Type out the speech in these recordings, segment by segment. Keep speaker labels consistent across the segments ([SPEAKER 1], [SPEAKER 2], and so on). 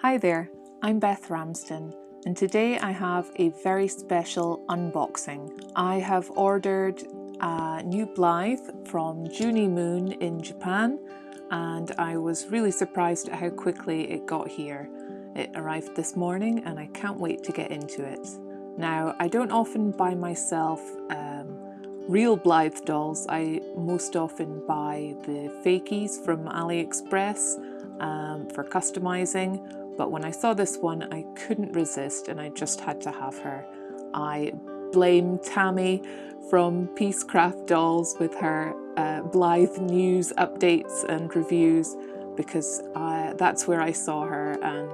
[SPEAKER 1] Hi there, I'm Beth Ramsden, and today I have a very special unboxing. I have ordered a new Blythe from Junie Moon in Japan, and I was really surprised at how quickly it got here. It arrived this morning and I can't wait to get into it. Now, I don't often buy myself real Blythe dolls. I most often buy the fakies from AliExpress for customizing. But when I saw this one, I couldn't resist and I just had to have her. I blame Tammy from Peacecraft Dolls with her Blythe news updates and reviews, because that's where I saw her, and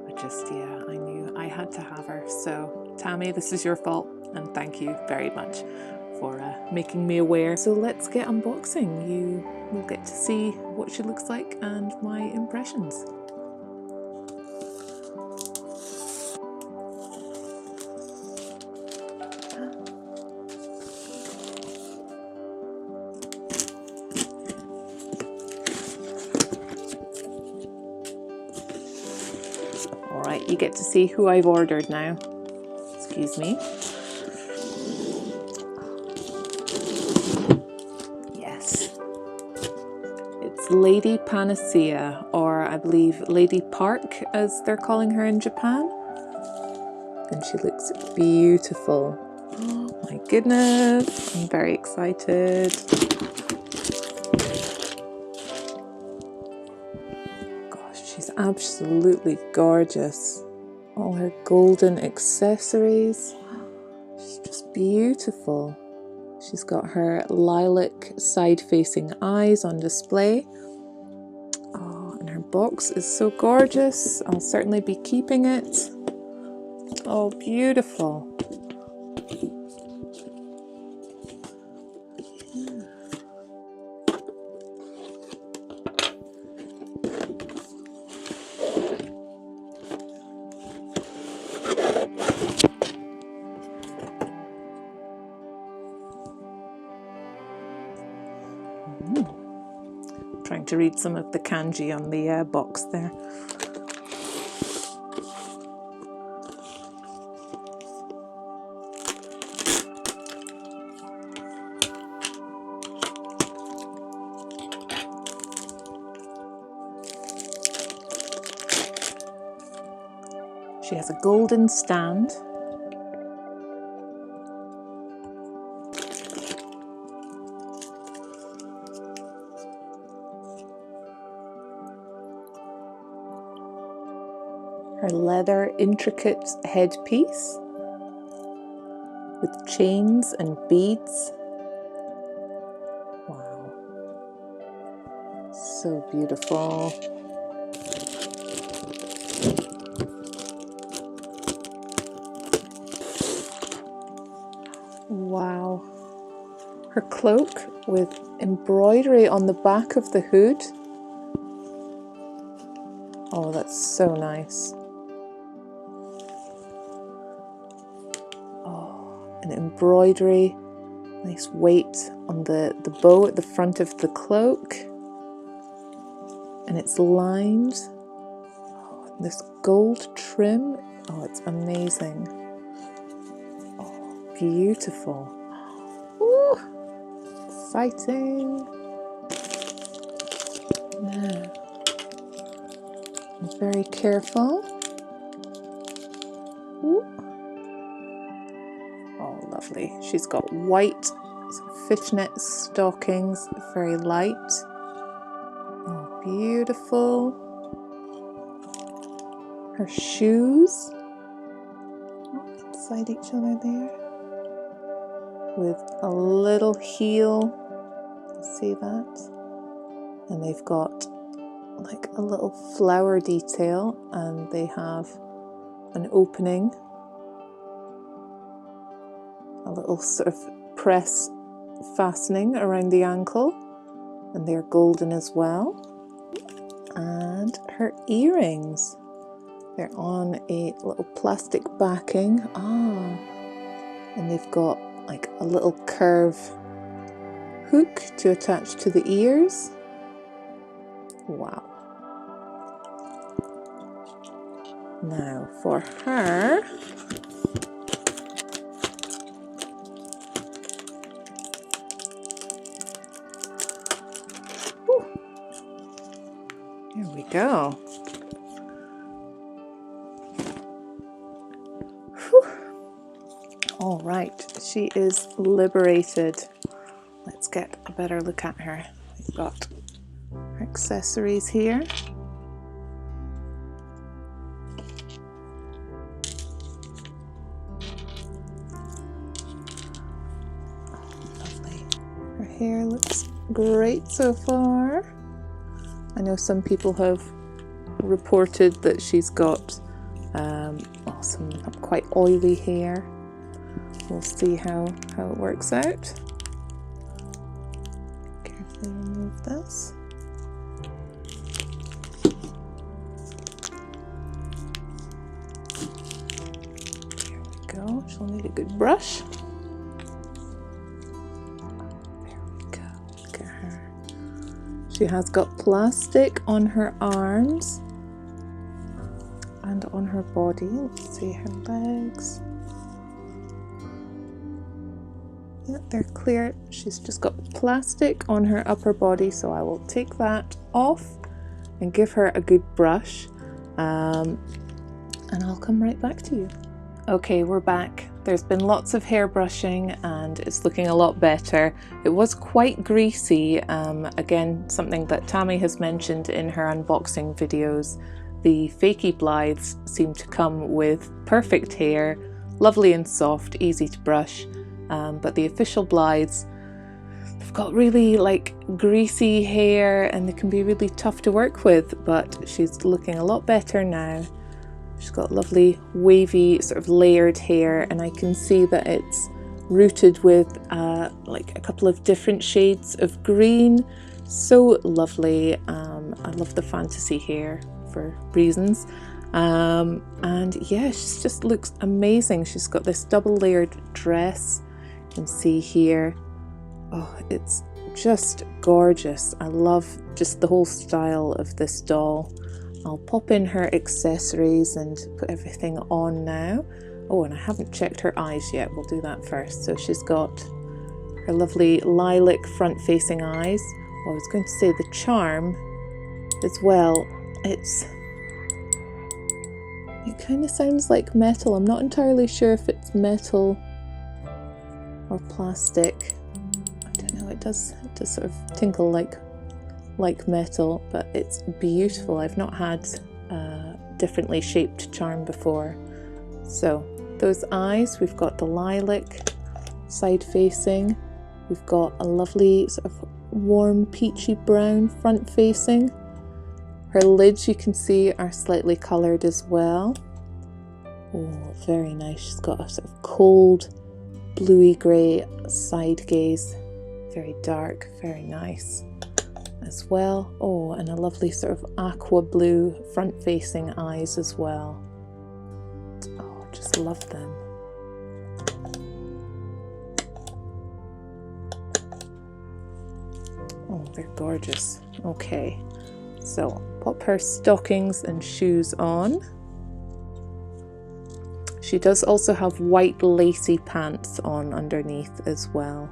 [SPEAKER 1] I knew I had to have her. So Tammy, this is your fault, and thank you very much for making me aware. So let's get unboxing. You will get to see what she looks like and my impressions. Alright, you get to see who I've ordered now. Excuse me. Yes. It's Lady Panacea, or I believe Lady Park as they're calling her in Japan. And she looks beautiful. Oh my goodness, I'm very excited. Gosh, she's absolutely gorgeous. All her golden accessories. She's just beautiful. She's got her lilac side-facing eyes on display. Oh, and her box is so gorgeous. I'll certainly be keeping it. Oh, beautiful. Trying to read some of the kanji on the box there. She has a golden stand. Her leather intricate headpiece with chains and beads. Wow, so beautiful. Wow, her cloak with embroidery on the back of the hood. Oh, that's so nice. Oh, an embroidery, nice weight on the bow at the front of the cloak. And it's lined. Oh, this gold trim. Oh, it's amazing. Oh, beautiful. Ooh, exciting. Yeah. I'm very careful. Ooh. Oh, lovely. She's got white fishnet stockings, very light. Oh, beautiful. Her shoes inside each other there with a little heel. You see that? And they've got like a little flower detail, and they have an opening, a little sort of press fastening around the ankle, and they're golden as well. And her earrings, they're on a little plastic backing. And they've got like a little curve hook to attach to the ears. Wow. Now for her, here we go. Whew. All right, she is liberated. Let's get a better look at her. We've got her accessories here. Lovely. Her hair looks great so far. I know some people have reported that she's got some quite oily hair. We'll see how it works out. Carefully remove this. Here we go. She'll need a good brush. There we go. Look at her. She has got plastic on her arms and on her body. Let's see her legs. Yeah, they're clear. She's just got plastic on her upper body, so I will take that off and give her a good brush, and I'll come right back to you. Okay, we're back. There's been lots of hair brushing and it's looking a lot better. It was quite greasy, again, something that Tammy has mentioned in her unboxing videos. The fakey Blythes seem to come with perfect hair, lovely and soft, easy to brush. But the official Blythes, they've got really like greasy hair and they can be really tough to work with, but she's looking a lot better now. She's got lovely wavy sort of layered hair, and I can see that it's rooted with like a couple of different shades of green. So lovely. I love the fantasy hair for reasons. And yeah, she just looks amazing. She's got this double layered dress. You can see here. Oh, it's just gorgeous. I love just the whole style of this doll. I'll pop in her accessories and put everything on now. Oh, and I haven't checked her eyes yet. We'll do that first. So she's got her lovely lilac front-facing eyes. Oh, I was going to say the charm as well. It kind of sounds like metal. I'm not entirely sure if it's metal or plastic. I don't know. It does sort of tinkle like metal, but it's beautiful. I've not had differently shaped charm before. So those eyes, we've got the lilac side facing. We've got a lovely sort of warm peachy brown front facing. Her lids, you can see, are slightly coloured as well. Oh, very nice. She's got a sort of cold bluey grey side gaze. Very dark, very nice as well. Oh, and a lovely sort of aqua blue front facing eyes as well. Oh, just love them. Oh, they're gorgeous. Okay, so pop her stockings and shoes on. She does also have white lacy pants on underneath as well.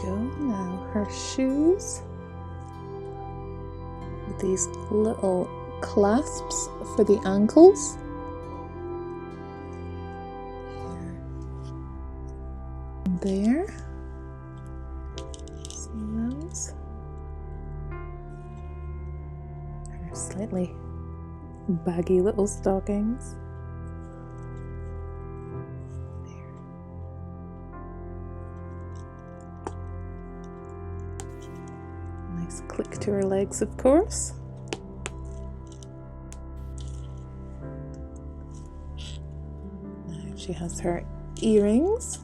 [SPEAKER 1] Go now, her shoes with these little clasps for the ankles. There, see those? Her slightly baggy little stockings. Click to her legs, of course. Now she has her earrings.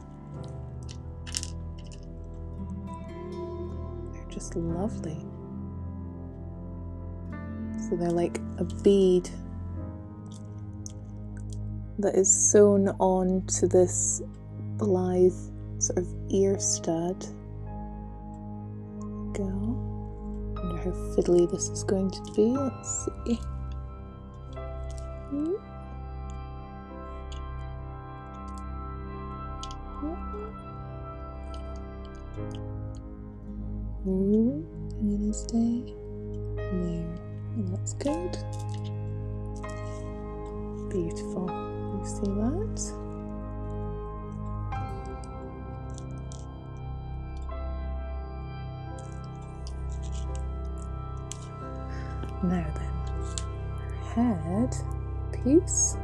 [SPEAKER 1] They're just lovely. So they're like a bead that is sewn on to this Blythe sort of ear stud. There we go. I wonder how fiddly this is going to be. Let's see. Ooh, I'm gonna stay there. That's good. Beautiful. You see that? Now then, head piece.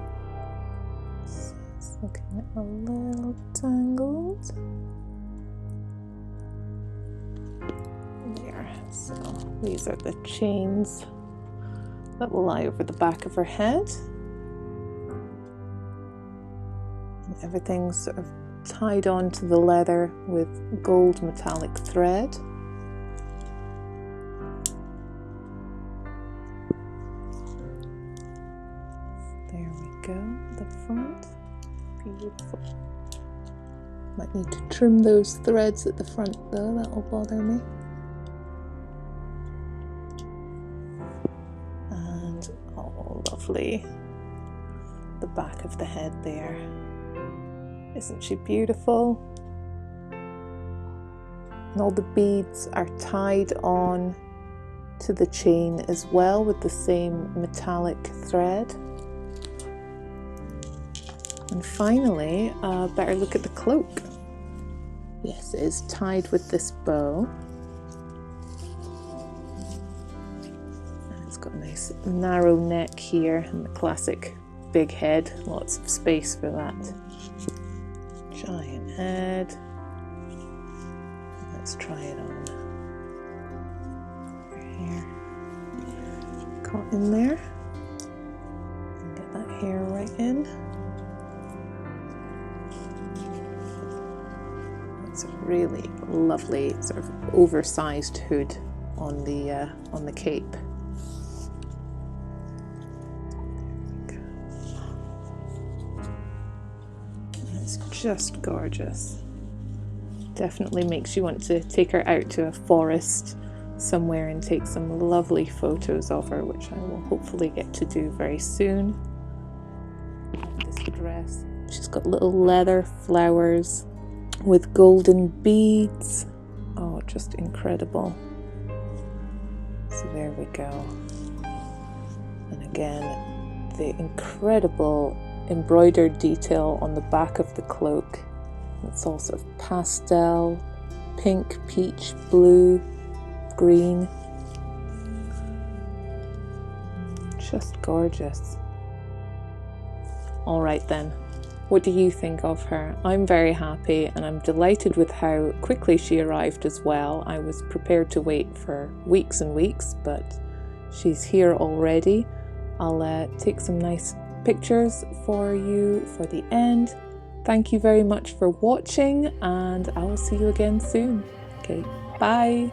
[SPEAKER 1] It's looking a little tangled. There. So these are the chains that will lie over the back of her head. And everything's sort of tied onto the leather with gold metallic thread. There we go, the front. Beautiful. Might need to trim those threads at the front though, that'll bother me. And oh, lovely. The back of the head there. Isn't she beautiful? And all the beads are tied on to the chain as well with the same metallic thread. And finally, better look at the cloak. Yes, it is tied with this bow. And it's got a nice narrow neck here and the classic big head. Lots of space for that. Giant head. Let's try it on. Her hair caught in there. And get that hair right in. It's a really lovely sort of oversized hood on the cape. It's just gorgeous. Definitely makes you want to take her out to a forest somewhere and take some lovely photos of her, which I will hopefully get to do very soon. This dress, she's got little leather flowers with golden beads. Oh, just incredible. So there we go. And again, the incredible embroidered detail on the back of the cloak. It's all sort of pastel, pink, peach, blue, green. Just gorgeous. All right then. What do you think of her? I'm very happy and I'm delighted with how quickly she arrived as well. I was prepared to wait for weeks and weeks, but she's here already. I'll take some nice pictures for you for the end. Thank you very much for watching and I will see you again soon. Okay, bye.